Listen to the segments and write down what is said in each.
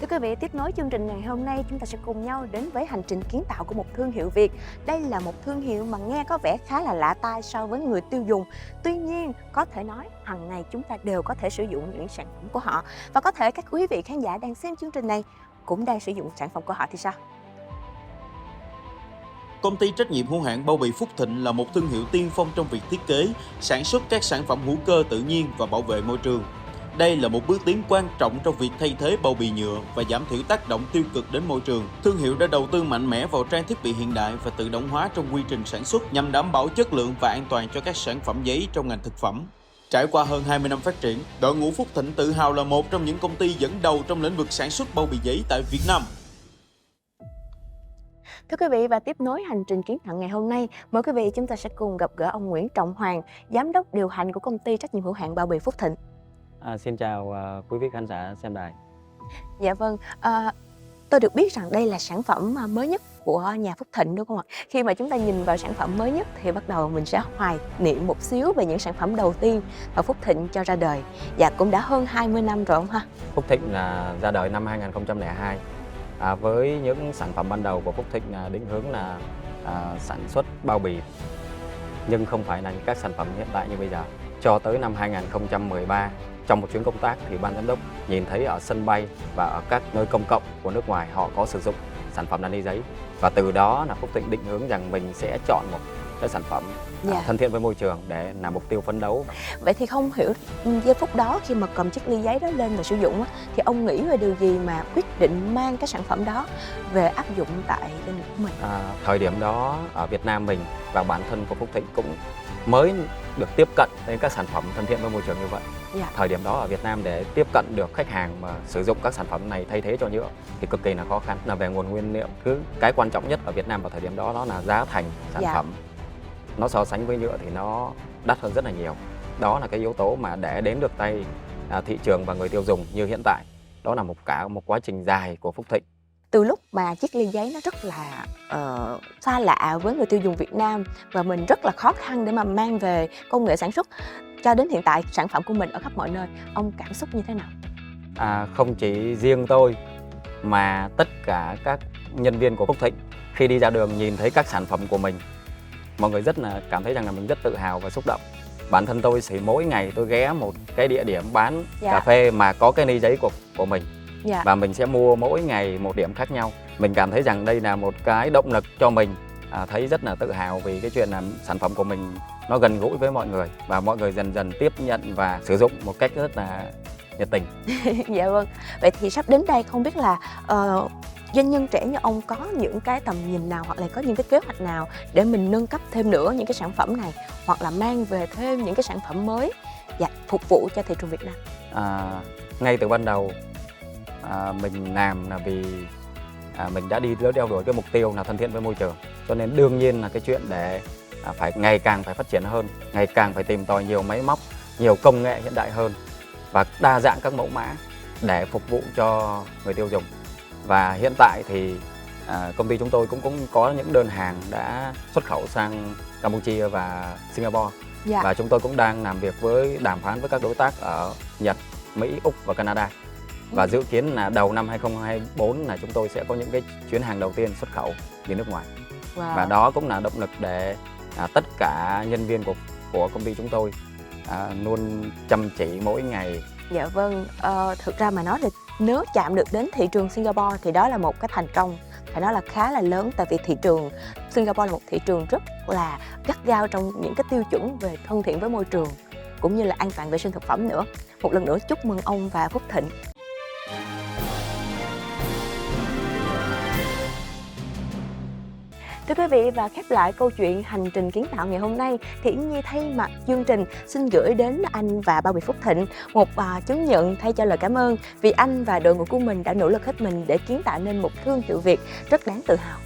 Thưa quý vị, tiếp nối chương trình ngày hôm nay, chúng ta sẽ cùng nhau đến với hành trình kiến tạo của một thương hiệu Việt. Đây là một thương hiệu mà nghe có vẻ khá là lạ tai so với người tiêu dùng. Tuy nhiên, có thể nói hàng ngày chúng ta đều có thể sử dụng những sản phẩm của họ. Và có thể các quý vị khán giả đang xem chương trình này cũng đang sử dụng sản phẩm của họ thì sao? Công ty trách nhiệm hữu hạn bao bì Phúc Thịnh là một thương hiệu tiên phong trong việc thiết kế, sản xuất các sản phẩm hữu cơ tự nhiên và bảo vệ môi trường. Đây là một bước tiến quan trọng trong việc thay thế bao bì nhựa và giảm thiểu tác động tiêu cực đến môi trường. Thương hiệu đã đầu tư mạnh mẽ vào trang thiết bị hiện đại và tự động hóa trong quy trình sản xuất nhằm đảm bảo chất lượng và an toàn cho các sản phẩm giấy trong ngành thực phẩm. Trải qua hơn 20 năm phát triển, đội ngũ Phúc Thịnh tự hào là một trong những công ty dẫn đầu trong lĩnh vực sản xuất bao bì giấy tại Việt Nam. Thưa quý vị, và tiếp nối hành trình kiến tạo ngày hôm nay, mời quý vị chúng ta sẽ cùng gặp gỡ ông Nguyễn Trọng Hoàng, giám đốc điều hành của công ty trách nhiệm hữu hạn bao bì Phúc Thịnh. Xin chào quý vị khán giả xem đài. Dạ vâng, tôi được biết rằng đây là sản phẩm mới nhất của nhà Phúc Thịnh đúng không ạ? Khi mà chúng ta nhìn vào sản phẩm mới nhất thì bắt đầu mình sẽ hoài niệm một xíu về những sản phẩm đầu tiên mà Phúc Thịnh cho ra đời. Dạ, cũng đã hơn 20 năm rồi không ha? Phúc Thịnh là ra đời năm 2002. Với những sản phẩm ban đầu của Phúc Thịnh định hướng là sản xuất bao bì, nhưng không phải là các sản phẩm hiện tại như bây giờ. Cho tới năm 2013, trong một chuyến công tác thì ban giám đốc nhìn thấy ở sân bay và ở các nơi công cộng của nước ngoài họ có sử dụng sản phẩm đàn ly giấy, và từ đó là Phúc Thịnh định hướng rằng mình sẽ chọn một cái sản phẩm thân thiện với môi trường để là mục tiêu phấn đấu. Vậy thì không hiểu giây phút đó khi mà cầm chiếc ly giấy đó lên và sử dụng thì ông nghĩ về điều gì mà quyết định mang cái sản phẩm đó về áp dụng tại doanh nghiệp của mình? Thời điểm đó ở Việt Nam mình và bản thân của Phúc Thịnh cũng mới được tiếp cận đến các sản phẩm thân thiện với môi trường như vậy. Thời điểm đó ở Việt Nam để tiếp cận được khách hàng mà sử dụng các sản phẩm này thay thế cho nhựa thì cực kỳ là khó khăn. Là về nguồn nguyên liệu, cái quan trọng nhất ở Việt Nam vào thời điểm đó là giá thành sản phẩm. Nó so sánh với nhựa thì nó đắt hơn rất là nhiều. Đó là cái yếu tố mà để đến được tay thị trường và người tiêu dùng như hiện tại. Đó là một quá trình dài của Phúc Thịnh. Từ lúc mà chiếc ly giấy nó rất là xa lạ với người tiêu dùng Việt Nam và mình rất là khó khăn để mà mang về công nghệ sản xuất, cho đến hiện tại sản phẩm của mình ở khắp mọi nơi, ông cảm xúc như thế nào? Không chỉ riêng tôi mà tất cả các nhân viên của Phúc Thịnh khi đi ra đường nhìn thấy các sản phẩm của mình, mọi người rất là cảm thấy rằng là mình rất tự hào và xúc động. Bản thân tôi thì mỗi ngày tôi ghé một cái địa điểm bán cà phê mà có cái ly giấy của mình. Và mình sẽ mua mỗi ngày một điểm khác nhau. Mình cảm thấy rằng đây là một cái động lực cho mình, thấy rất là tự hào vì cái chuyện là sản phẩm của mình nó gần gũi với mọi người và mọi người dần dần tiếp nhận và sử dụng một cách rất là nhiệt tình. Dạ vâng. Vậy thì sắp đến đây không biết là doanh nhân trẻ như ông có những cái tầm nhìn nào hoặc là có những cái kế hoạch nào để mình nâng cấp thêm nữa những cái sản phẩm này hoặc là mang về thêm những cái sản phẩm mới phục vụ cho thị trường Việt Nam? Ngay từ ban đầu mình làm là vì mình đã đi đeo đuổi cái mục tiêu là thân thiện với môi trường, cho nên đương nhiên là cái chuyện để phải ngày càng phải phát triển hơn, ngày càng phải tìm tòi nhiều máy móc, nhiều công nghệ hiện đại hơn và đa dạng các mẫu mã để phục vụ cho người tiêu dùng. Và hiện tại thì công ty chúng tôi cũng có những đơn hàng đã xuất khẩu sang Campuchia và Singapore. Và chúng tôi cũng đang làm việc đàm phán với các đối tác ở Nhật, Mỹ, Úc và Canada. Và dự kiến là đầu năm 2024 là chúng tôi sẽ có những cái chuyến hàng đầu tiên xuất khẩu đi nước ngoài. Và đó cũng là động lực để tất cả nhân viên của công ty chúng tôi luôn chăm chỉ mỗi ngày. Dạ vâng, thực ra mà nói là nếu chạm được đến thị trường Singapore thì đó là một cái thành công, phải nói là khá là lớn, tại vì thị trường Singapore là một thị trường rất là gắt gao trong những cái tiêu chuẩn về thân thiện với môi trường cũng như là an toàn vệ sinh thực phẩm nữa. Một lần nữa chúc mừng ông và Phúc Thịnh. Thưa quý vị, và khép lại câu chuyện hành trình kiến tạo ngày hôm nay thì Yến Nhi thay mặt chương trình xin gửi đến anh và bao bì Phúc Thịnh một chứng nhận thay cho lời cảm ơn vì anh và đội ngũ của mình đã nỗ lực hết mình để kiến tạo nên một thương hiệu Việt rất đáng tự hào.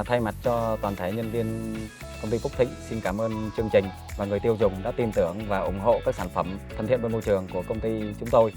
Thay mặt cho toàn thể nhân viên công ty Phúc Thịnh xin cảm ơn chương trình và người tiêu dùng đã tin tưởng và ủng hộ các sản phẩm thân thiện với môi trường của công ty chúng tôi.